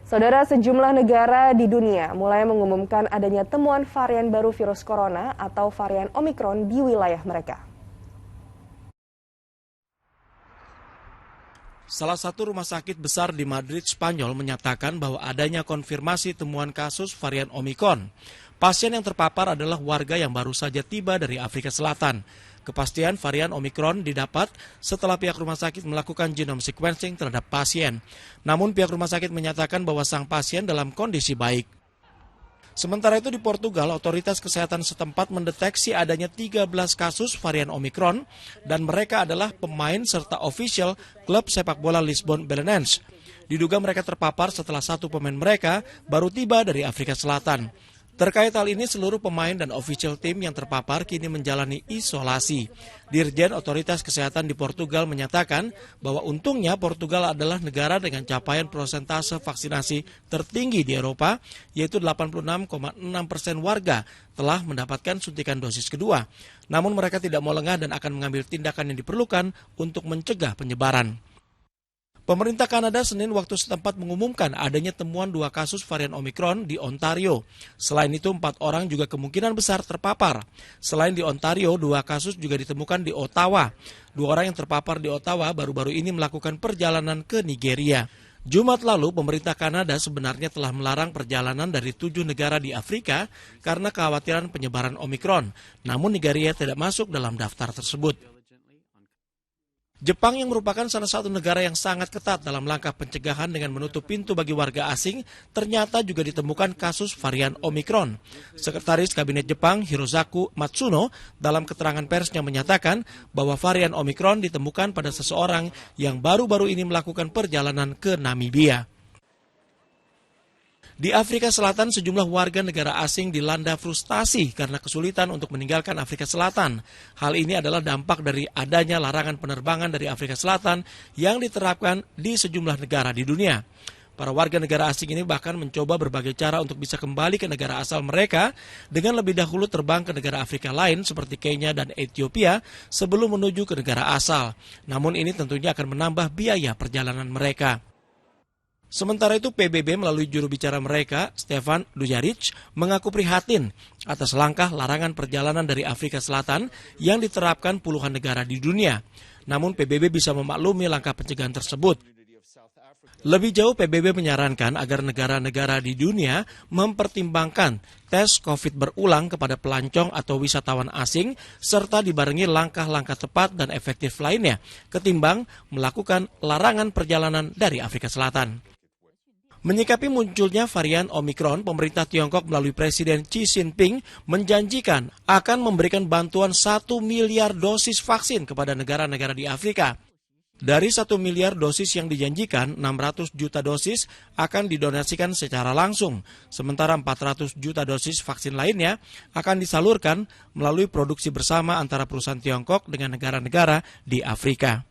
Saudara, sejumlah negara di dunia mulai mengumumkan adanya temuan varian baru virus corona atau varian Omikron di wilayah mereka. Salah satu rumah sakit besar di Madrid, Spanyol menyatakan bahwa adanya konfirmasi temuan kasus varian Omikron. Pasien yang terpapar adalah warga yang baru saja tiba dari Afrika Selatan. Kepastian varian Omikron didapat setelah pihak rumah sakit melakukan genome sequencing terhadap pasien. Namun pihak rumah sakit menyatakan bahwa sang pasien dalam kondisi baik. Sementara itu di Portugal, otoritas kesehatan setempat mendeteksi adanya 13 kasus varian Omikron dan mereka adalah pemain serta ofisial klub sepak bola Lisbon Belenenses. Diduga mereka terpapar setelah satu pemain mereka baru tiba dari Afrika Selatan. Terkait hal ini, seluruh pemain dan official tim yang terpapar kini menjalani isolasi. Dirjen Otoritas Kesehatan di Portugal menyatakan bahwa untungnya Portugal adalah negara dengan capaian persentase vaksinasi tertinggi di Eropa, yaitu 86,6% warga telah mendapatkan suntikan dosis kedua. Namun mereka tidak mau lengah dan akan mengambil tindakan yang diperlukan untuk mencegah penyebaran. Pemerintah Kanada Senin waktu setempat mengumumkan adanya temuan 2 kasus varian Omikron di Ontario. Selain itu, 4 orang juga kemungkinan besar terpapar. Selain di Ontario, 2 kasus juga ditemukan di Ottawa. 2 orang yang terpapar di Ottawa baru-baru ini melakukan perjalanan ke Nigeria. Jumat lalu, pemerintah Kanada sebenarnya telah melarang perjalanan dari 7 negara di Afrika karena kekhawatiran penyebaran Omikron. Namun Nigeria tidak masuk dalam daftar tersebut. Jepang yang merupakan salah satu negara yang sangat ketat dalam langkah pencegahan dengan menutup pintu bagi warga asing, ternyata juga ditemukan kasus varian Omikron. Sekretaris Kabinet Jepang Hirozaku Matsuno dalam keterangan persnya menyatakan bahwa varian Omikron ditemukan pada seseorang yang baru-baru ini melakukan perjalanan ke Namibia. Di Afrika Selatan, sejumlah warga negara asing dilanda frustasi karena kesulitan untuk meninggalkan Afrika Selatan. Hal ini adalah dampak dari adanya larangan penerbangan dari Afrika Selatan yang diterapkan di sejumlah negara di dunia. Para warga negara asing ini bahkan mencoba berbagai cara untuk bisa kembali ke negara asal mereka dengan lebih dahulu terbang ke negara Afrika lain seperti Kenya dan Ethiopia sebelum menuju ke negara asal. Namun ini tentunya akan menambah biaya perjalanan mereka. Sementara itu PBB melalui juru bicara mereka, Stefan Dujarric, mengaku prihatin atas langkah larangan perjalanan dari Afrika Selatan yang diterapkan puluhan negara di dunia. Namun PBB bisa memaklumi langkah pencegahan tersebut. Lebih jauh PBB menyarankan agar negara-negara di dunia mempertimbangkan tes COVID berulang kepada pelancong atau wisatawan asing serta dibarengi langkah-langkah tepat dan efektif lainnya ketimbang melakukan larangan perjalanan dari Afrika Selatan. Menyikapi munculnya varian Omikron, pemerintah Tiongkok melalui Presiden Xi Jinping menjanjikan akan memberikan bantuan 1 miliar dosis vaksin kepada negara-negara di Afrika. Dari 1 miliar dosis yang dijanjikan, 600 juta dosis akan didonasikan secara langsung, sementara 400 juta dosis vaksin lainnya akan disalurkan melalui produksi bersama antara perusahaan Tiongkok dengan negara-negara di Afrika.